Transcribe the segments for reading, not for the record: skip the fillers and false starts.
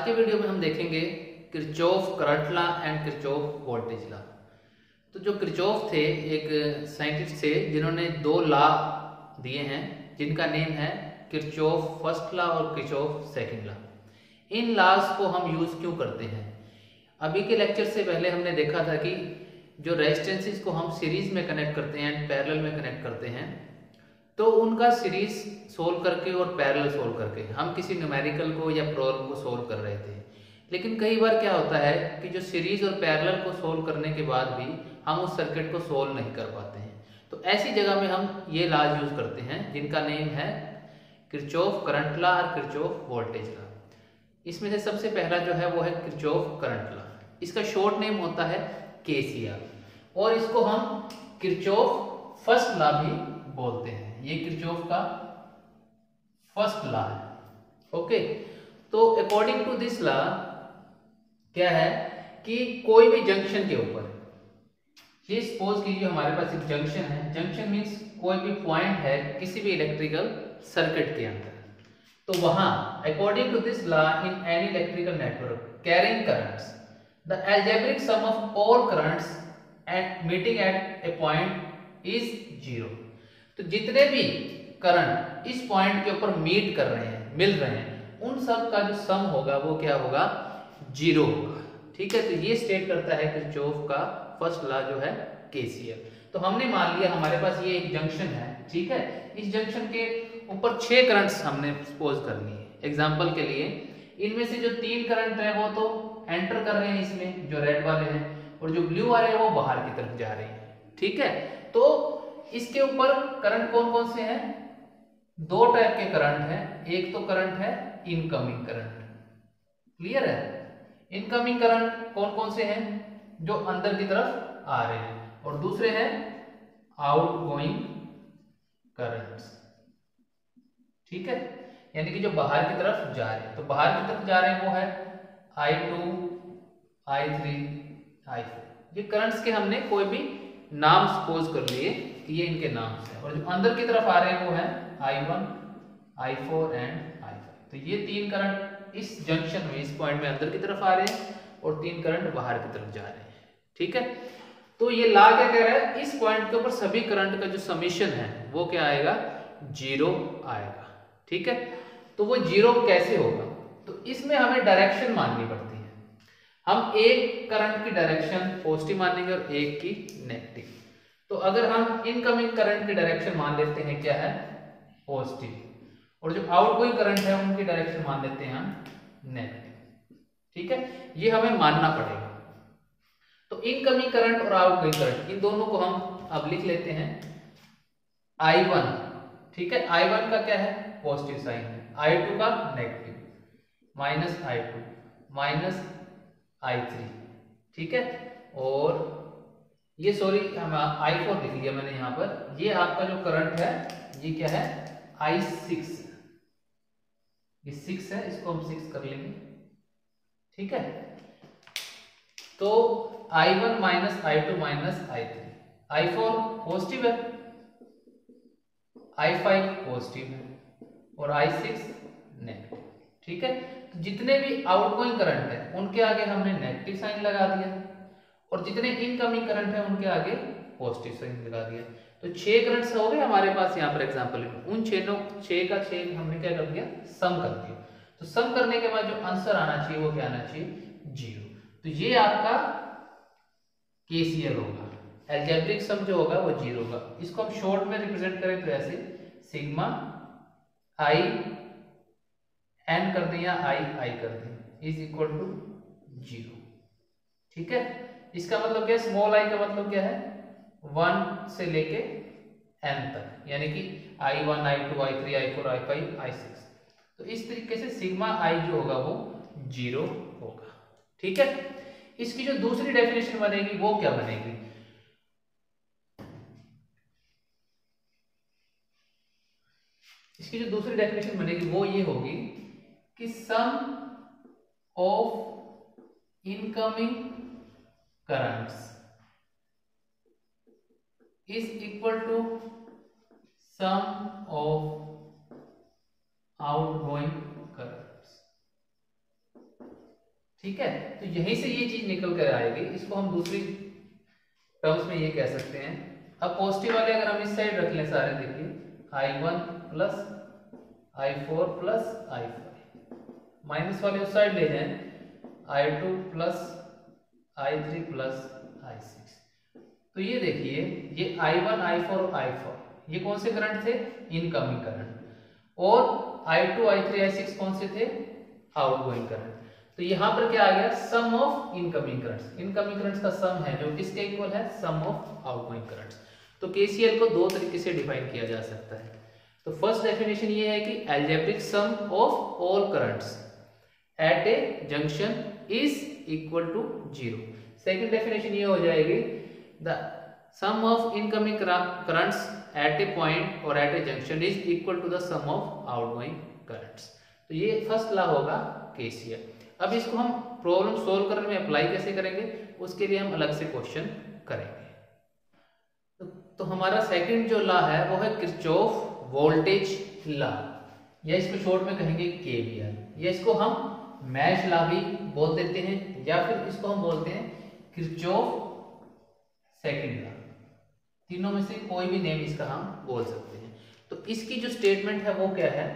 के वीडियो में हम देखेंगे Kirchhoff current law and Kirchhoff voltage law. तो जो किरचॉफ थे एक साइंटिस्ट थे जिन्होंने दो लॉ दिए हैं जिनका नेम है किरचॉफ फर्स्ट लॉ और किरचॉफ सेकंड लॉ। इन लॉज को हम यूज क्यों करते हैं? अभी के लेक्चर से पहले हमने देखा था कि जो रेजिस्टेंसेस को हम सीरीज में कनेक्ट करते हैं एंड पैरेलल में कनेक्ट करते हैं, तो उनका सीरीज सोल्व करके और पैरेलल सोल्व करके हम किसी न्यूमेरिकल को या प्रॉब्लम को सोल्व कर रहे थे। लेकिन कई बार क्या होता है कि जो सीरीज और पैरेलल को सोल्व करने के बाद भी हम उस सर्किट को सोल्व नहीं कर पाते हैं। तो ऐसी जगह में हम ये लॉज यूज करते हैं जिनका नेम है किरचॉफ करंट लॉ और किरचॉफ वोल्टेज लॉ। इसमें से सबसे पहला जो है वो है किरचॉफ करंट लॉ। इसका शॉर्ट नेम होता है केसीएल और इसको हम किरचॉफ फर्स्ट लॉ भी बोलते हैं। ये किरचॉफ का फर्स्ट लॉ है। ओके, तो अकॉर्डिंग टू दिस लॉ क्या है कि कोई भी जंक्शन के ऊपर, ये सपोज कीजिए हमारे पास एक जंक्शन है। जंक्शन मीन्स कोई भी पॉइंट है किसी भी इलेक्ट्रिकल सर्किट के अंदर, तो वहां according to this law in any electrical network carrying currents the algebraic sum of all currents at meeting at a point is zero. तो जितने भी करंट इस पॉइंट के ऊपर मीट कर रहे हैं, मिल रहे हैं, उन सब का जो सम होगा वो क्या होगा? जीरो होगा। ठीक है, तो ये स्टेट करता है किरचॉफ का फर्स्ट लॉ जो है केसीएल। तो हमने मान लिया हमारे पास ये एक जंक्शन है। ठीक है, इस जंक्शन के ऊपर 6 करंट्स हमने सपोज कर लिए एग्जांपल के लिए। इनमें से जो 3 करंट है वो तो एंटर कर रहे हैं इसमें, जो रेड वाले हैं, और जो ब्लू वाले हैं वो बाहर की तरफ जा रहे हैं। ठीक है, तो इसके ऊपर करंट कौन कौन से हैं? 2 टाइप के करंट हैं। एक तो करंट है इनकमिंग करंट, क्लियर है? इनकमिंग करंट कौन कौन से हैं? जो अंदर की तरफ आ रहे हैं, और दूसरे हैं आउटगोइंग करंट्स। ठीक है, यानी कि जो बाहर की तरफ जा रहे हैं। तो बाहर की तरफ जा रहे हैं वो है I2, I3, I4। ये करंट्स के हमने कोई भी नाम सपोज कर लिए कि ये इनके नाम हैं, और जो अंदर की तरफ आ रहे हैं वो है I1, I4 एंड I5। तो ये 3 करंट इस जंक्शन में, इस पॉइंट में अंदर की तरफ आ रहे हैं, और 3 करंट बाहर की तरफ जा रहे हैं। ठीक है, तो ये लॉ क्या कह रहा है? इस पॉइंट के ऊपर सभी करंट का जो समीशन है वो क्या आएगा? जीरो आएगा। ठीक है, तो वो जीरो कैसे होगा? तो इसमें हमें डायरेक्शन माननी पड़ती है। हम एक करंट की डायरेक्शन पॉजिटिव मानेंगे और एक की नेगेटिव। तो अगर हम इनकमिंग करंट की डायरेक्शन मान लेते हैं क्या है? पॉजिटिव, और जो आउटगोइंग करंट है उनकी डायरेक्शन मान लेते हैं हम नेगेटिव। ठीक है, ये हमें मानना पड़ेगा। तो इनकमिंग करंट और आउटगोइंग करंट, इन दोनों को हम अब लिख लेते हैं I1। ठीक है, I1 का क्या है? पॉजिटिव साइन है, I2 का negative, minus I2 minus I3। ठीक है, और ये सॉरी I4 लिख लिया मैंने यहाँ पर। ये आपका जो करंट है ये क्या है? I6। ये 6 है, इसको हम 6 कर लेंगे। ठीक है, तो I1 minus I2 minus I3। I4 positive है, I5 पॉजिटिव है, और I6 नेगेटिव। ठीक है, तो जितने भी आउटगोइंग करंट है उनके आगे हमने नेगेटिव साइन लगा दिया, और जितने इनकमिंग करंट है उनके आगे पॉजिटिव साइन लगा दिया। तो 6 करंट्स हो गए हमारे पास यहाँ पर एग्जांपल में। उन 6 का 6 हमने क्या कर दिया? सम कर दिया। तो सम करने के बाद जो आंसर आना चाहिए वो क्या आना चाहिए? जीरो। तो ये आपका केसीएल होगा। अलजेब्रिक सम जो होगा वो जीरो होगा। इसको हम शॉर्ट में रिप्रेजेंट करें तो ऐसे सिग्मा आई एन कर दें या आई कर दें इज इक्वल टू जीरो। ठीक है, इसका मतलब क्या है? स्मॉल आई का मतलब क्या है? 1 से लेके n तक, यानी कि I1, I2, I3, I4, I5, I6। तो इस तरीके से सिग्मा आई जो होगा वो जीरो होगा। ठीक है, इसकी जो दूसरी डेफिनेशन बनेगी वो क्या बनेगी? इसकी जो दूसरी डेफिनेशन बनेगी वो ये होगी कि sum of incoming currents is equal to sum of outgoing currents। ठीक है, तो यहीं से ये चीज निकल कर आएगी। इसको हम दूसरी टर्म्स में ये कह सकते हैं। अब पॉजिटिव वाले अगर हम इस साइड रख लें सारे, देखिए I1 plus I4 plus I5, minus वाले उस साइड ले जाएं I2 plus I3 plus I6। तो ये देखिए ये I1 I4 और I4 ये कौन से करंट थे, इनकमिंग करंट, और I2 I3 I6 कौन से थे, आउटगोइंग करंट। तो यहां पर क्या आ गया, sum of incoming currents. Incoming currents का सम है जो किसके इक्वल है, सम ऑफ आउटगोइंग करंट्स। तो केसीएल को दो तरीके से डिफाइन किया जा सकता है। तो फर्स्ट डेफिनेशन ये है कि algebraic sum of all currents at a junction is equal to 0। Second definition ये हो जाएगी, the sum of incoming currents at a point और at a junction is equal to the sum of outgoing currents. तो ये first law होगा KCL. अब इसको हम प्रॉब्लम सोल्व करने में अप्लाई कैसे करेंगे, उसके लिए हम अलग से क्वेश्चन करेंगे। तो हमारा सेकंड जो लॉ है वो है किरचॉफ वोल्टेज लॉ, या इसको शॉर्ट में कहेंगे केवीएल, या इसको हम मैश लॉ भी बोल देते हैं, या फिर इसको हम बोलते हैं किरचॉफ सेकंड लॉ। तीनों में से कोई भी नेम इसका हम बोल सकते हैं। तो इसकी जो स्टेटमेंट है वो क्या है,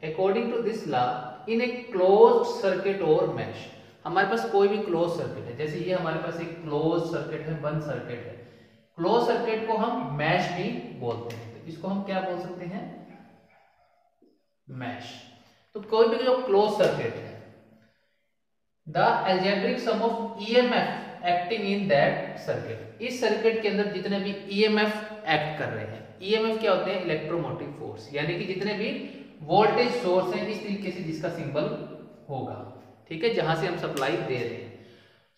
according to this law in a close circuit और मैश। हमारे पास कोई भी क्लोज सर्किट है, जैसे ये हमारे पास एक क्लोज सर्किट है, बंद सर्किट है। क्लोज सर्किट को हम मैश भी बोलते हैं, तो इसको हम क्या बोल सकते हैं, मैश। तो कोई भी जो क्लोज सर्किट है, the algebraic sum of EMF acting in that circuit, इस सर्किट के अंदर जितने भी ईएमएफ एक्ट कर रहे हैं, ईएमएफ क्या होते हैं, इलेक्ट्रोमोटिव फोर्स, यानी कि जितने भी वोल्टेज सोर्स है इस तरीके से जिसका सिंबल होगा, ठीक है, जहां से हम सप्लाई दे रहे हैं।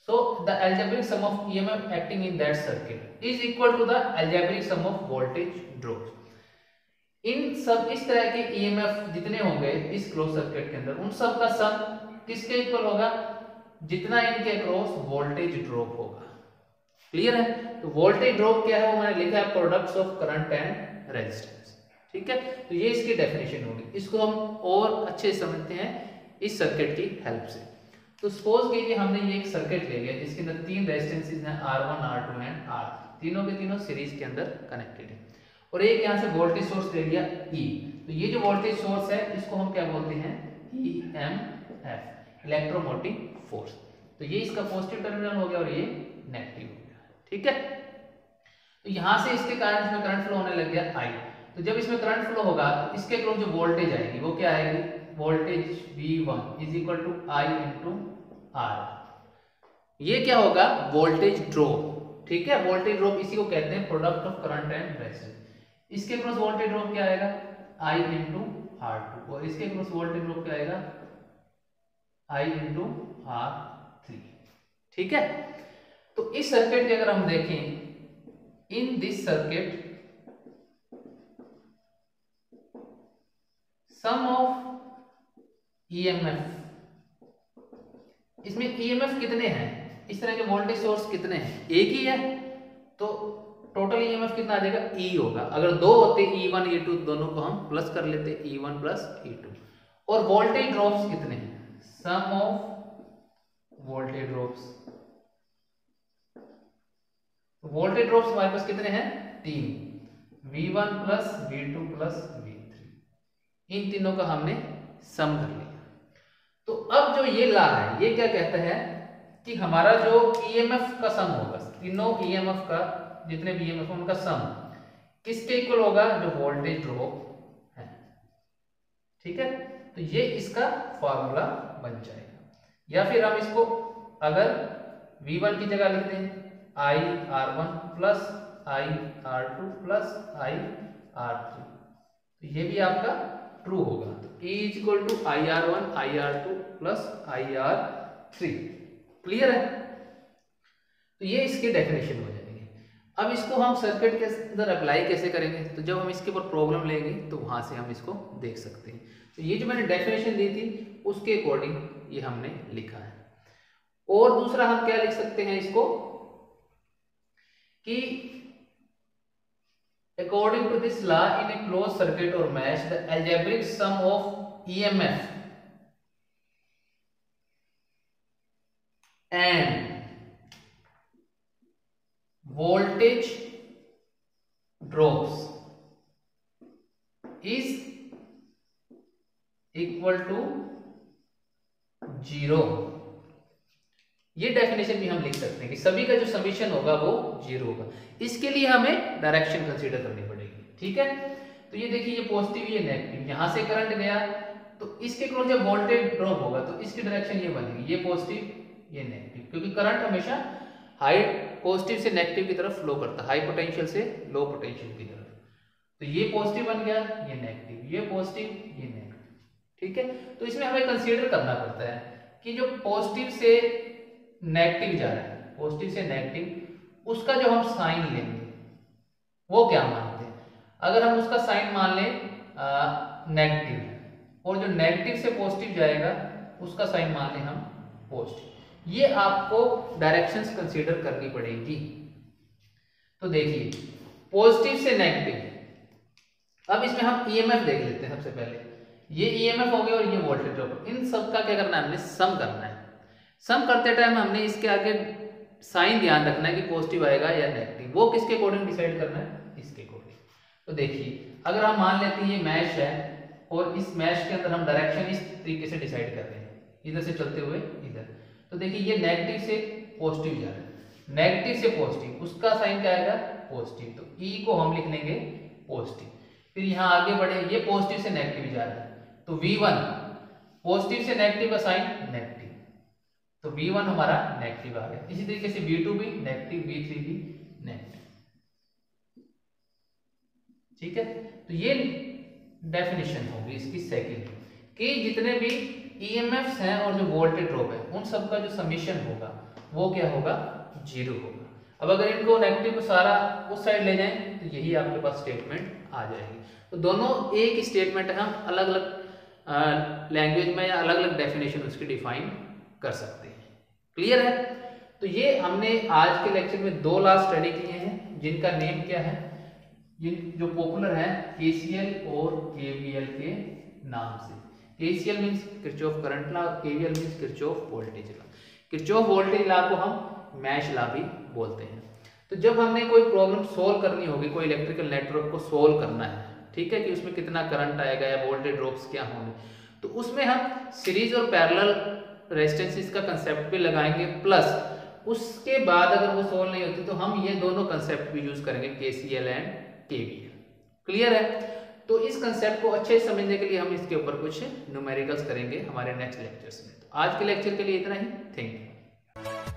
So the algebraic sum of EMF acting in that circuit is equal to the algebraic sum of voltage drop. इन सब इस तरह के ईएमएफ जितने होंगे इस क्लोज सर्किट के अंदर, उन सब का सम किसके इक्वल होगा, जितना इनके अक्रॉस वोल्टेज ड्रॉप होगा। क्लियर है। तो वोल्टेज ड्रॉप क्या है वो मैंने लिखा है, products of current and resistance. ठीक है, तो ये इसकी डेफिनेशन होगी। इसको हम और अच्छे से समझते हैं इस सर्किट की हेल्प से। तो सपोज कीजिए हमने ये एक सर्किट ले लिया जिसके अंदर तीन रेजिस्टेंसेस हैं R1, R2 एंड R3, तीनों के तीनों सीरीज के अंदर कनेक्टेड है, और एक यहाँ से वोल्टेज सोर्स ले लिया E। तो ये जो वोल्टेज सोर्स है इसको हम क्या बोलते हैं, EMF, इलेक्ट्रोमोटिव फोर्स। तो ये इसका पॉजिटिव टर्मिनल हो गया और ये नेगेटिव हो गया। ठीक है, तो यहां से इसके कारण इसमें करंट फ्लो होने लग गया I। तो जब इसमें करंट फ्लो होगा तो इसके अक्रॉस जो वोल्टेज आएगी वो क्या आएगी, voltage V1 is equal to I into R। ये क्या होगा, वोल्टेज ड्रॉप। ठीक है, वोल्टेज ड्रॉप इसी को कहते हैं product of current and resistance. इसके अक्रॉस वोल्टेज ड्रॉप क्या आएगा, I इंटू R2, और इसके अक्रॉस वोल्टेज ड्रॉप क्या आएगा, I इंटू R3। ठीक है, तो इस सर्किट के अगर हम देखें, in this circuit sum of EMF, इसमें ईएमएफ कितने हैं, इस तरह के वोल्टेज सोर्स कितने हैं, एक ही है, तो टोटल ईएमएफ कितना आ जाएगा, E होगा। अगर दो होते E1 E2 दोनों को हम प्लस कर लेते, E1 प्लस E2। और वोल्टेज ड्रॉप्स कितने हैं, sum of voltage drops, voltage drops हमारे पास कितने हैं, तीन, V1 plus V2 plus V3। इन तीनों का हमने सम कर लिया। तो अब जो ये लॉ है ये क्या कहता है कि हमारा जो ईएमएफ का सम होगा, तीनों ईएमएफ का जितने भी ईएमएफ उनका सम किसके इक्वल होगा, जो वोल्टेज ड्रॉप है। ठीक है, तो ये इसका फॉर्मूला बन जाएगा। या फिर हम इसको अगर V1 की जगह लिखते हैं IR1 plus IR2 plus IR3, तो ये भी आपका ट्रू होगा। तो E is equal to IR1 IR2 plus IR3। Clear है, तो ये इसकी डेफिनेशन हो जाएगी। अब इसको हम सर्किट के अंदर अप्लाई कैसे करेंगे, तो जब हम इसके ऊपर प्रॉब्लम लेंगे तो वहां से हम इसको देख सकते हैं। तो ये जो मैंने डेफिनेशन दी थी उसके अकॉर्डिंग ये हमने लिखा है। और दूसरा हम क्या लिख सकते हैं इसको कि according to this law in a closed circuit or mesh the algebraic sum of EMF and voltage drops is equal to 0। ये डेफिनेशन भी हम लिख सकते हैं कि सभी का जो समीशन होगा वो 0 होगा। इसके लिए हमें डायरेक्शन कंसीडर करनी पड़ेगी, ठीक है। तो ये देखिए, ये पॉजिटिव ये नेगेटिव, यहां से करंट गया तो इसके क्रॉस जब वोल्टेज ड्रॉप होगा तो इसकी डायरेक्शन ये बनेगी, ये पॉजिटिव ये नेगेटिव, क्योंकि करंट हमेशा हाई पॉजिटिव से नेगेटिव की तरफ फ्लो करता है, हाई पोटेंशियल से लो पोटेंशियल की तरफ। तो ये पॉजिटिव बन गया, ये नेगेटिव, ये पॉजिटिव ये नेगेटिव, ठीक है। तो इसमें हमें कंसीडर करना पड़ता है कि जो पॉजिटिव से नेगेटिव जा रहा है, पॉजिटिव से नेगेटिव, उसका जो हम साइन लेंगे वो क्या मानते हैं। अगर हम उसका साइन मान लें नेगेटिव, और जो नेगेटिव से पॉजिटिव जाएगा उसका साइन मान लें हम पॉजिटिव, ये आपको डायरेक्शंस कंसीडर करनी पड़ेगी। तो देखिए, पॉजिटिव से नेगेटिव, अब इसमें हम ईएमएफ देख लेते हैं। सबसे पहले ये ईएमएफ हो गया और ये वोल्टेज ड्रॉप, इन सब का क्या करना है, हमने सम करना है। सम करते टाइम हमने इसके आगे साइन ध्यान रखना है कि पॉजिटिव आएगा या नेगेटिव, वो किसके अकॉर्डिंग डिसाइड करना है, इसके अकॉर्डिंग। तो देखिए, अगर हम मान लेते हैं ये मैश है और इस मैश के अंदर हम डायरेक्शन इस तरीके से डिसाइड कर रहे हैं, इधर से चलते हुए इधर। तो देखिए, ये नेगेटिव से पॉजिटिव जा रहा है, नेगेटिव से पॉजिटिव, उसका साइन क्या आएगा, पॉजिटिव। तो ई को हम लिख लेंगे पॉजिटिव। फिर यहाँ आगे बढ़े, ये पॉजिटिव से नेगेटिव जा रहा है, तो V1 पॉजिटिव से नेगेटिव का साइन नेगेटिव, तो V1 हमारा नेगेटिव आ गया। इसी तरीके से V2 भी नेगेटिव, V3 भी नेगेटिव, ठीक है। तो ये डेफिनेशन होगी इसकी सेकंड, कि जितने भी ईएमएफ्स हैं और जो वोल्टेज ड्रॉप है उन सब का जो समीशन होगा वो क्या होगा, 0 होगा। अब अगर इनको नेगेटिव को सारा उस साइड ले जाएं तो यही आपके पास स्टेटमेंट आ जाएगी। तो दोनों एक ही स्टेटमेंट है, हम अलग अलग लैंग्वेज में या अलग अलग डेफिनेशन उसकी डिफाइन कर सकते हैं। क्लियर है। तो ये हमने आज के लेक्चर में 2 लॉ स्टडी किए हैं, जिनका नेम क्या है, जिन जो पॉपुलर है केसीएल और केवीएल के नाम से। KCL means Kirchhoff current law, KVL means Kirchhoff voltage law. Kirchhoff voltage law को हम मैश लॉ भी बोलते हैं। तो जब हमने कोई प्रॉब्लम सोल्व करनी होगी, कोई इलेक्ट्रिकल नेटवर्क को सोल्व करना है, ठीक है, कि उसमें कितना करंट आएगा या वोल्टेज ड्रॉप्स क्या होंगे, तो उसमें हम सीरीज और पैरेलल रेजिस्टेंसेस का कंसेप्ट भी लगाएंगे, प्लस उसके बाद अगर वो सोल्व नहीं होती तो हम ये दोनों कंसेप्ट भी यूज करेंगे, केसीएल एंड केवीएल। क्लियर है। तो इस कंसेप्ट को अच्छे से समझने के लिए हम इसके ऊपर कुछ न्यूमेरिकल्स करेंगे हमारे नेक्स्ट लेक्चर्स में। तो आज के लेक्चर के लिए इतना ही। Thank you.